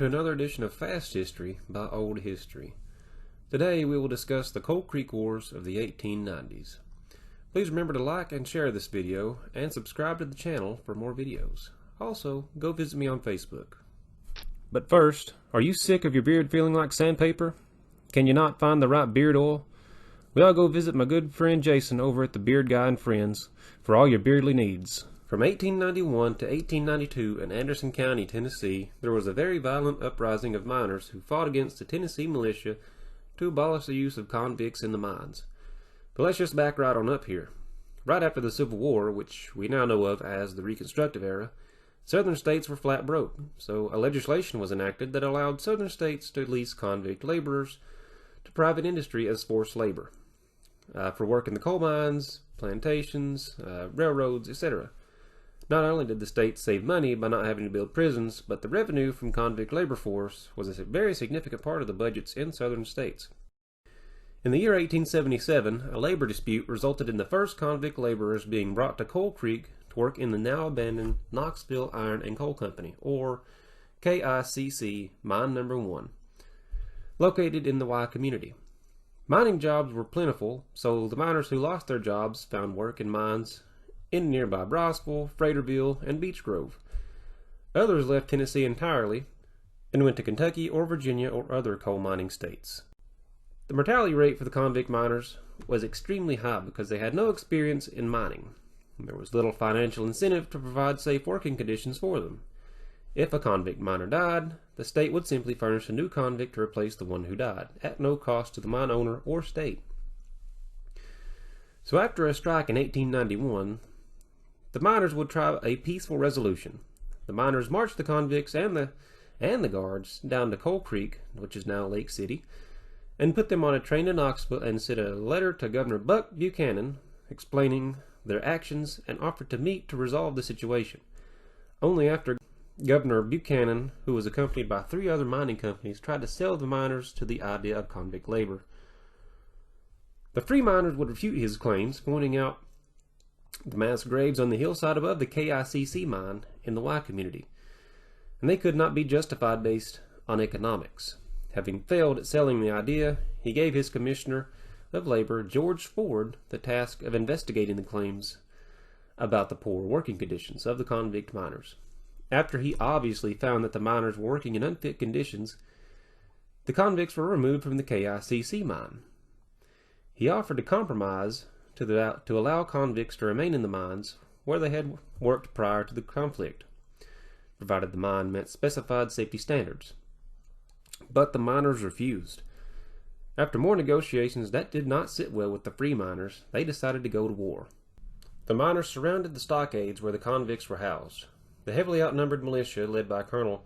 another edition of Fast History by Old History. Today we will discuss the Coal Creek Wars of the 1890s. Please remember to like and share this video and subscribe to the channel for more videos. Also, go visit me on Facebook. But first, are you sick of your beard feeling like sandpaper? Can you not find the right beard oil? Well, go visit my good friend Jason over at the Beard Guy and Friends for all your beardly needs. From 1891 to 1892 in Anderson County, Tennessee, there was a very violent uprising of miners who fought against the Tennessee militia to abolish the use of convicts in the mines. But let's just back right on up here. Right after the Civil War, which we now know of as the Reconstructive era, Southern states were flat broke, so a legislation was enacted that allowed Southern states to lease convict laborers to private industry as forced labor for work in the coal mines, plantations, railroads, etc. Not only did the states save money by not having to build prisons, but the revenue from convict labor force was a very significant part of the budgets in southern states. In the year 1877, a labor dispute resulted in the first convict laborers being brought to Coal Creek to work in the now abandoned Knoxville Iron and Coal Company, or KICC, Mine Number 1, located in the Y community. Mining jobs were plentiful, so the miners who lost their jobs found work in mines in nearby Brownsville, Fraterville, and Beech Grove. Others left Tennessee entirely and went to Kentucky or Virginia or other coal mining states. The mortality rate for the convict miners was extremely high because they had no experience in mining. There was little financial incentive to provide safe working conditions for them. If a convict miner died, the state would simply furnish a new convict to replace the one who died, at no cost to the mine owner or state. So after a strike in 1891, the miners would try a peaceful resolution. The miners marched the convicts and the guards down to Coal Creek, which is now Lake City, and put them on a train to Knoxville and sent a letter to Governor Buck Buchanan explaining their actions and offered to meet to resolve the situation. Only after Governor Buchanan, who was accompanied by 3 other mining companies, tried to sell the miners to the idea of convict labor. The free miners would refute his claims, pointing out the mass graves on the hillside above the KICC mine in the Y community, and they could not be justified based on economics. Having failed at selling the idea, he gave his Commissioner of Labor, George Ford, the task of investigating the claims about the poor working conditions of the convict miners. After he obviously found that the miners were working in unfit conditions, the convicts were removed from the KICC mine. He offered a compromise to allow convicts to remain in the mines where they had worked prior to the conflict, provided the mine met specified safety standards. But the miners refused. After more negotiations that did not sit well with the free miners, they decided to go to war. The miners surrounded the stockades where the convicts were housed. The heavily outnumbered militia, led by Colonel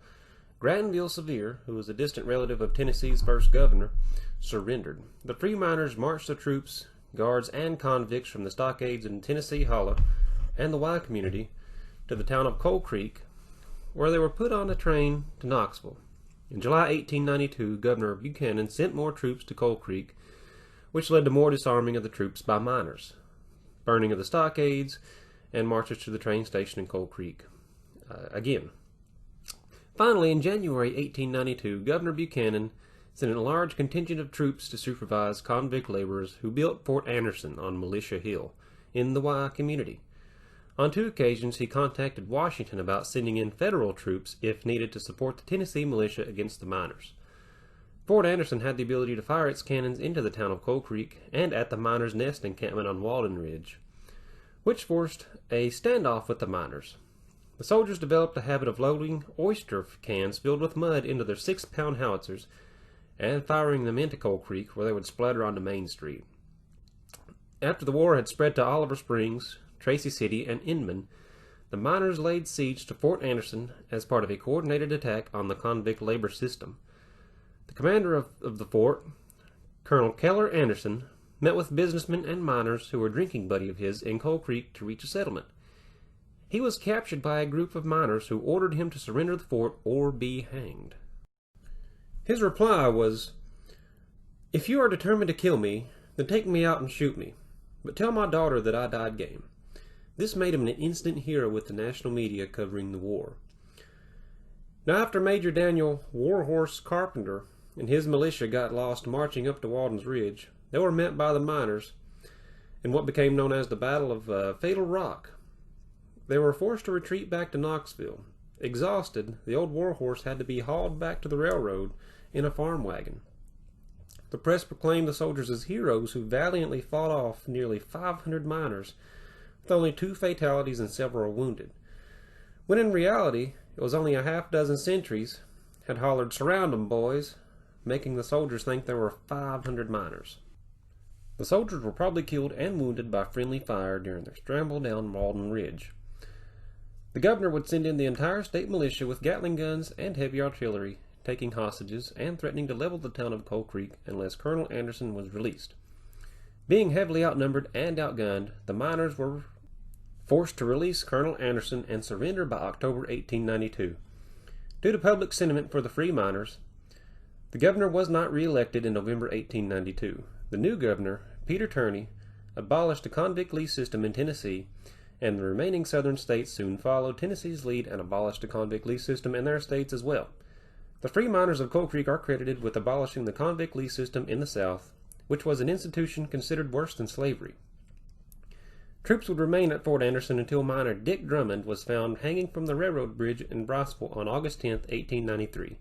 Granville Sevier, who was a distant relative of Tennessee's first governor, surrendered. The free miners marched the troops, guards, and convicts from the stockades in Tennessee Hollow and the Y community to the town of Coal Creek, where they were put on a train to Knoxville. In July 1892, Governor Buchanan sent more troops to Coal Creek, which led to more disarming of the troops by miners, burning of the stockades, and marches to the train station in Coal Creek again. Finally, in January 1892, Governor Buchanan sent a large contingent of troops to supervise convict laborers who built Fort Anderson on Militia Hill in the Y community. On 2 occasions, he contacted Washington about sending in federal troops if needed to support the Tennessee militia against the miners. Fort Anderson had the ability to fire its cannons into the town of Coal Creek and at the miners' nest encampment on Walden Ridge, which forced a standoff with the miners. The soldiers developed a habit of loading oyster cans filled with mud into their 6-pound howitzers and firing them into Coal Creek, where they would splatter onto Main Street. After the war had spread to Oliver Springs, Tracy City, and Inman, the miners laid siege to Fort Anderson as part of a coordinated attack on the convict labor system. The commander of the fort, Colonel Keller Anderson, met with businessmen and miners who were drinking buddy of his in Coal Creek to reach a settlement. He was captured by a group of miners who ordered him to surrender the fort or be hanged. His reply was, "If you are determined to kill me, then take me out and shoot me, but tell my daughter that I died game." This made him an instant hero with the national media covering the war. Now, after Major Daniel Warhorse Carpenter and his militia got lost marching up to Walden's Ridge, they were met by the miners in what became known as the Battle of Fatal Rock. They were forced to retreat back to Knoxville. Exhausted, the old Warhorse had to be hauled back to the railroad in a farm wagon. The press proclaimed the soldiers as heroes who valiantly fought off nearly 500 miners, with only 2 fatalities and several wounded, when in reality it was only a half-dozen sentries had hollered, "Surround 'em, boys," making the soldiers think there were 500 miners. The soldiers were probably killed and wounded by friendly fire during their scramble down Walden Ridge. The governor would send in the entire state militia with Gatling guns and heavy artillery, taking hostages and threatening to level the town of Coal Creek unless Colonel Anderson was released. Being heavily outnumbered and outgunned, the miners were forced to release Colonel Anderson and surrender by October 1892. Due to public sentiment for the free miners, the governor was not re-elected in November 1892. The new governor, Peter Turney, abolished the convict lease system in Tennessee, and the remaining southern states soon followed Tennessee's lead and abolished the convict lease system in their states as well. The free miners of Coal Creek are credited with abolishing the convict lease system in the South, which was an institution considered worse than slavery. Troops would remain at Fort Anderson until miner Dick Drummond was found hanging from the railroad bridge in Briceville on August 10, 1893.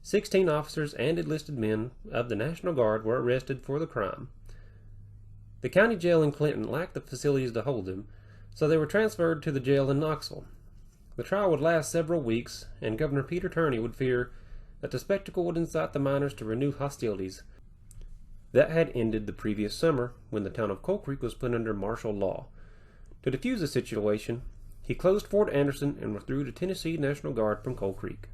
16 officers and enlisted men of the National Guard were arrested for the crime. The county jail in Clinton lacked the facilities to hold them, so they were transferred to the jail in Knoxville. The trial would last several weeks, and Governor Peter Turney would fear that the spectacle would incite the miners to renew hostilities that had ended the previous summer when the town of Coal Creek was put under martial law. To defuse the situation, he closed Fort Anderson and withdrew the Tennessee National Guard from Coal Creek.